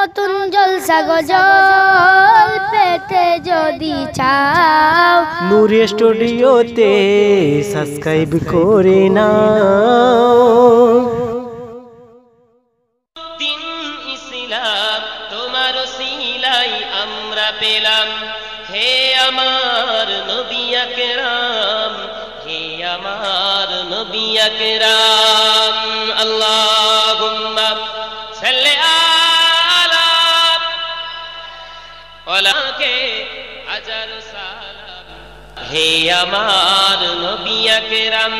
নতুন জলসা গজল পেতে যদি চাও নূর স্টুডিওতে সাবস্ক্রাইব করে নাও। দিন ইসলাম তোমার সিলাই আমরা পেলাম, হে আমার নবী আকরাম, হে আমার নবী আকরাম। আল্লাহুম্মা সাল্লি আলা ওয়ালাকে হাজার সালাম, হে আমার নবী আকরাম।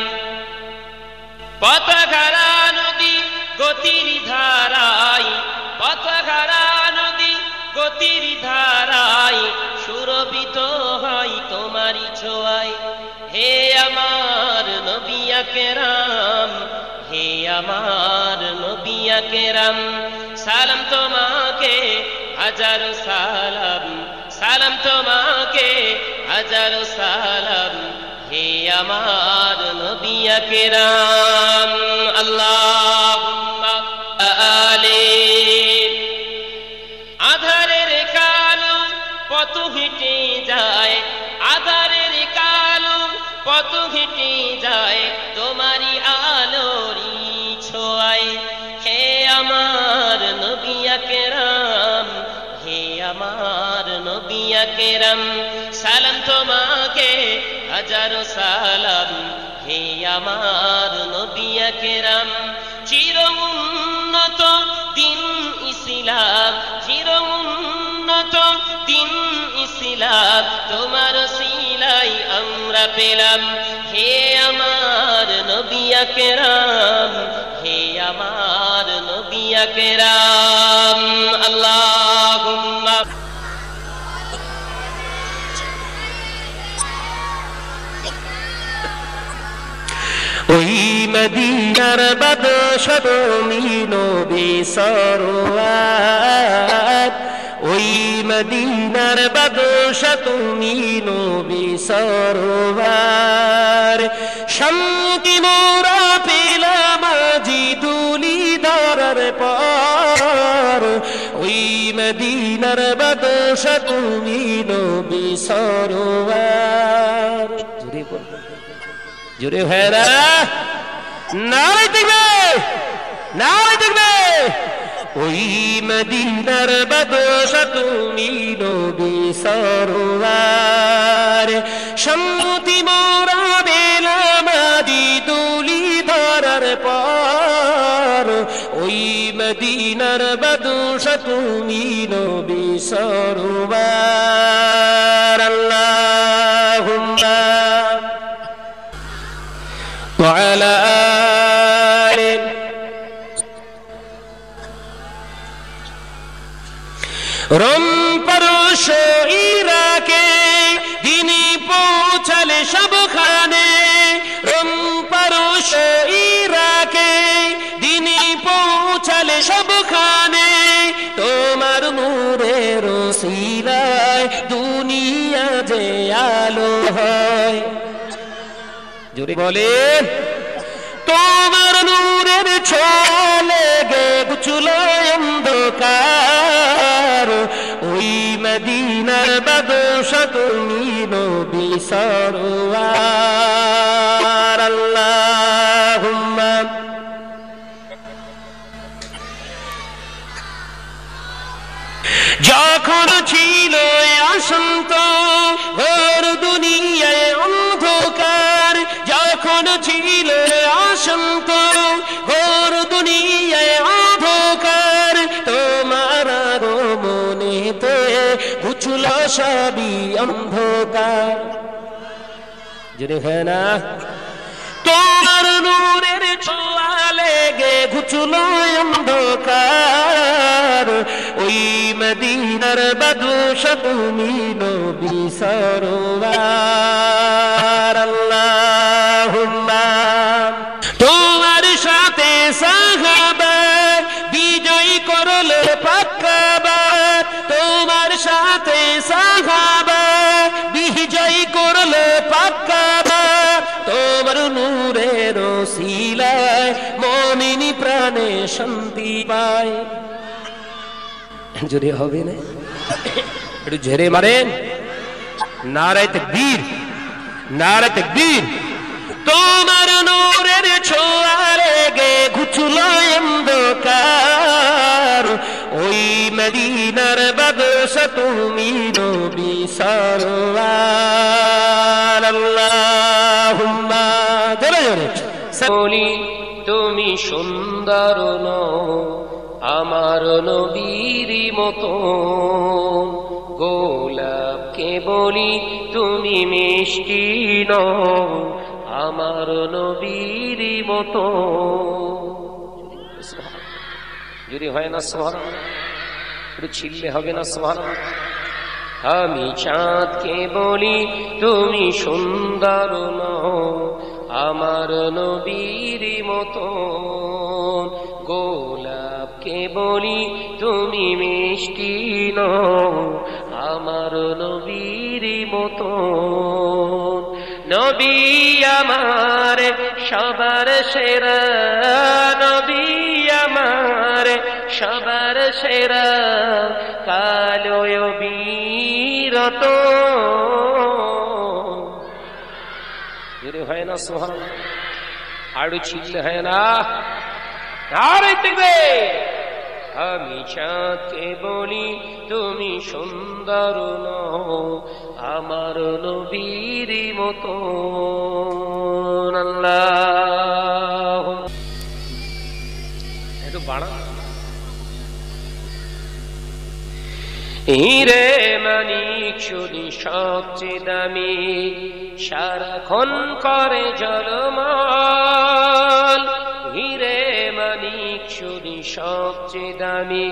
পথঘারা নদী গতির ধারায়, পথঘারা নদী গতির ধারায় সুরভিত হয় তোমারই ছোঁয়ায়, হে আমার নবী আকরাম, হে আমার নবী আকরাম। সালাম তোমাকে হাজারো সালাম, সালাম তোমাকে হাজারো সালাম, হে আমার নবী আকরাম। আল্লাহুম্মা আলি। আধারের কালো পথ হেঁটে যায়, আধারের কালো পথ হেঁটে যায় তোমারই আলোরই ছোঁয়ায়, হে আমার নবী আকরাম, হে আমার নবী আকরাম। সালাম তোমাকে হাজারো সালাম, হে আমার নবী আকরাম। চির উন্নত দিন ইসলাম, চির উন্নত দিন ইসলাম তোমার সিলাই আমরা পেলাম, হে আমার নবী আকরাম, হে আমার নবী আকরাম। আল্লাহুম্মা ওই মদিনার বাদশা তুমি নবী সরওয়ার, ওই মদিনার বাদশা তুমি নবী সরওয়ার। শান্তি মোরা পেলাম আজি তুলি ধরার পর, ওই মদিনার বাদশা তুমি নবী সরওয়ার। জোরে বল, জোরে ভাইরা নারে দেখবে, নারে দেখবে। ওই মদিনার বাদশা তুমি নবী সরওয়ার। সম্মতি মোরা পেলাম আদি তুলি ধরার পর, ওই মদিনার বাদশা তুমি নবী সরওয়ার। আল্লাহুম্মা وعلى آله রম পরশ ইরাকে দিনী পৌঁছালে সবখানে, রম পরশ ইরাকে দিনী পৌঁছালে সবখানে, তোমার নূরের ওসিলায় দুনিয়া যে আলো হয়। জোরে বলেন, তোমার নূরের ছোঁয়া লেগে ঘুচলো অন্ধকার, ওই মদিনার বাদশা তুমি নবী সরওয়ার। আল্লাহুম্মা যখন ছিল অশান্ত ঘোর দুনিয়ায় অন্ধকার, যখন ছিল অশান্ত ঘোর দুনিয়ায় অন্ধকার, তোমার আগমনেতে ঘুচল সবই অন্ধকার। জোরে হয় না? তোমার নূরের ছোঁয়া লেগে ঘুচল অন্ধকার, ওই মদিনার বাদশা তুমি নবী সরওয়ার। আল্লাহুম্মা তোমার সাথে সাহাবা বিজয় করলে পাক্কাবা, তোমার সাথে সাহাবা বিজয় করলে পাক্কাবা, তোমার নূরের ওসিলায় মুমিন প্রাণে শান্তি পায়। জোরে হবে না, একটু ঝেড়ে মারেন। নারায়ে তাকবীর, নারায়ে তাকবীর। তোমার নূরের ছোঁয়ারে গে ঘুচলো অন্ধকার, ওই মদিনার বাদশা তুমি নবী সরওয়ার। আল্লাহুম্মা জোরে জোরে বলি তুমি সুন্দর নও আমার নবীর মতো, গোলাপকে বলি তুমি মিষ্টি নও আমার নবীর মতো। যদি হয় না সুবহানাল্লাহ, একটু ছিললে হবে না সুবহানাল্লাহ। আমি চাঁদকে বলি তুমি সুন্দর নও আমার নবীর মতো, গোলাপকে বলি তুমি মিষ্টি নও আমার নবীর মতো। নবী আমার সবার সেরা, নবী আমার সবার সেরা, কালো বীরত। যদি হয় না সুবহানাল্লাহ, আরো ছিললে হয় না। আরে দেখবে আমি চাঁদকে বলি তুমি সুন্দর নও আমার নবীর মতো। আল্লাহ একটু বাড়া। হিরে মানিক চুরি সবচেয়ে দামি, সারাক্ষণ করে ঝলমল। হিরে মানিক চুরি সবচেয়ে দামি,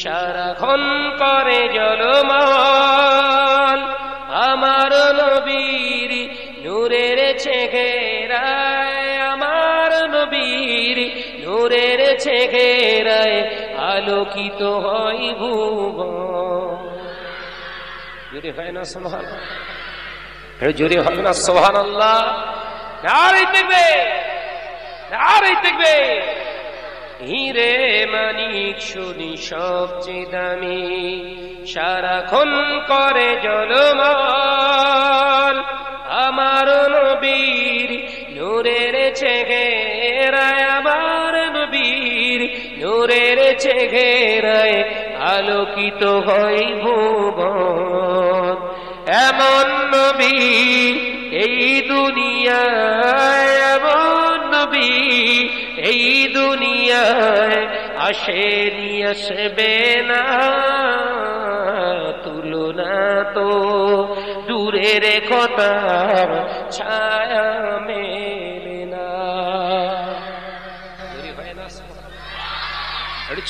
সারাক্ষণ করে ঝলমল। আমার নবীর নূরের চেহারায়, আমার নবীর নূরের চেহারায় আলোকিত হয় ভুবন। জোরে হয় না সুবহানাল্লাহ, জোরে হবে না সুবহানাল্লাহ। নারে তাকবীর, নারে তাকবীর। হিরে মানিক শুনি সবচেয়ে দামি, সারাক্ষণ করে ঝলমল। আমার নবীর নূরের চেহারায়, আমার নবীর নূরের চেহারায় আলোকিত হয় ভুবন। এমন নবী এই দুনিয়ায়, এমন নবী এই দুনিয়ায় আসেনি, আসবে না। তুলনা তো দূরের কথা, ছায়া মেলে না।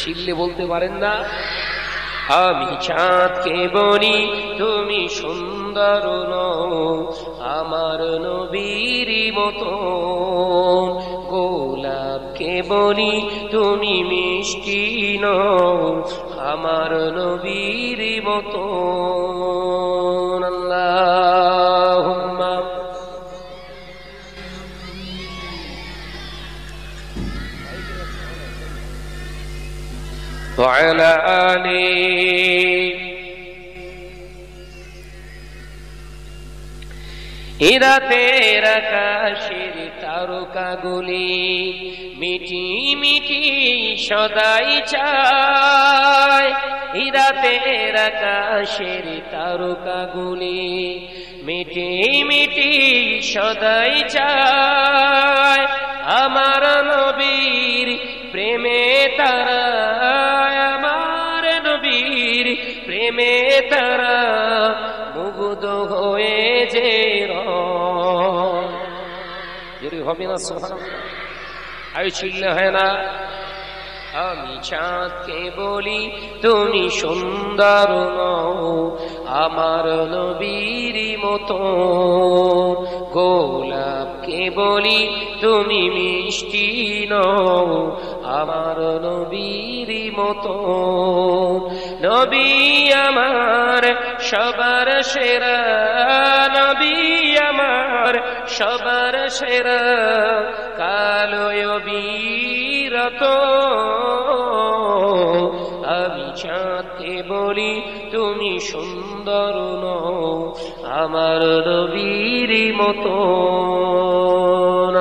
ছিললে বলতে পারেন না। আমি চাঁদকে বলি তুমি সুন্দর নও আমার নবীর মতো, গোলাপকে বলি তুমি মিষ্টি নও আমার নবীর মতো। আল্লাহুম্মা وعلى آله রাতের আকাশের তারকাগুলি মিটি মিটি সদাই চায়। রাতের আকাশের তারকাগুলি মিটি মিটি সদাই চায়। আমার নবীর প্রেমে তারা, আমার নবীর প্রেমে তারা মুগ্ধ হয়ে যে যদি হবে না সুবহানাল্লাহ, আয় ছিললে হয় না। আমি চাঁদকে বলি তুমি সুন্দর নও আমার নবীর মতো, গোলাপকে বলি তুমি মিষ্টি নও আমার নবীর মতো। নবী আমার সবার সেরা, নবী আমার সবার সেরা, কালো বীরত। আমি সাথে বলি তুমি সুন্দর নও আমার নবীর মতো।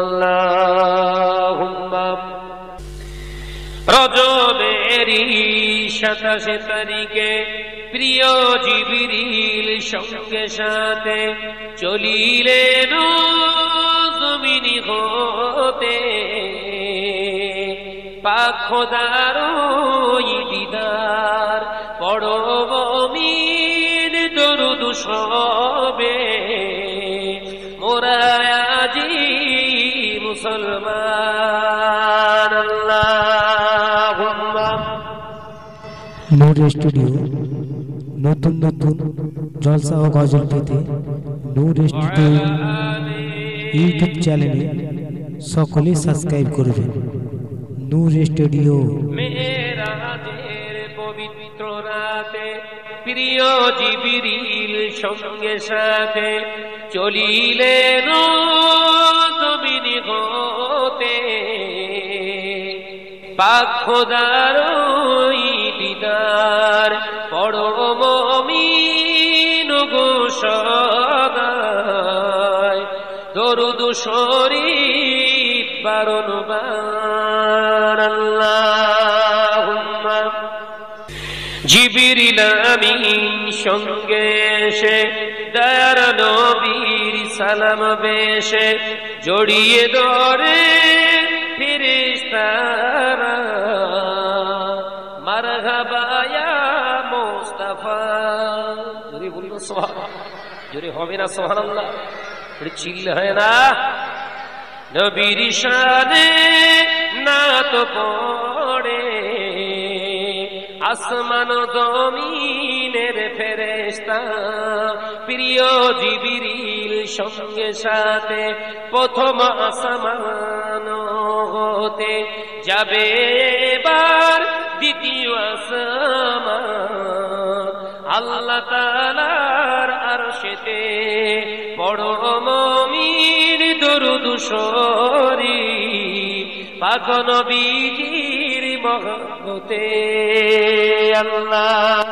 আল্লাহুম্মা রজবেরি 27 তারিখে প্রিয় জিবরিল সঙ্গে সাথে চলিলেন জমিনি হতে, পাক খোদার ওই দিদার পড়ো মুমিন দরুদ সবে, মোরা আজি মুসলমান। আল্লাহুম্মা নূর স্টুডিও নতুন নতুন জলসা ও গজল পেতে নূর স্টুডিও ইউটিউব চ্যানেলে সকলে সাবস্ক্রাইব করবেন। নূর স্টুডিও। মেরাজের পবিত্র রাতে প্রিয় জিবরিল সঙ্গে সাথে চলিলেন জমিনি হতে, পাক খোদার ওই দিদার পড়ো মুমিন গো সদায়, দরুদ শরীফ বারবার। আল্লাহুম্মা জিবরিল আমিন সঙ্গে এসে দয়ার নবীর সালাম বেশে জড়িয়ে ধরে ফেরেশতারা, মারহাবা ইয়া মুস্তাফা। জোরে বলুন সুবহানাল্লাহ। জোরে হবে না সুবহানাল্লাহ? এটা চিল্লা হয় না? নবীর শানে না তো পড়ে আসমান জমিনের ফেরেশতা, প্রিয় জিবরিল সঙ্গে সাথে প্রথম আসমান হতে যাবে এবার দ্বিতীয় আসমান, আল্লাহ তাআলার আরশেতে পড়ো মুমিন দরুদ শরীফ, পাক নবীজির মহব্বতে। আল্লাহ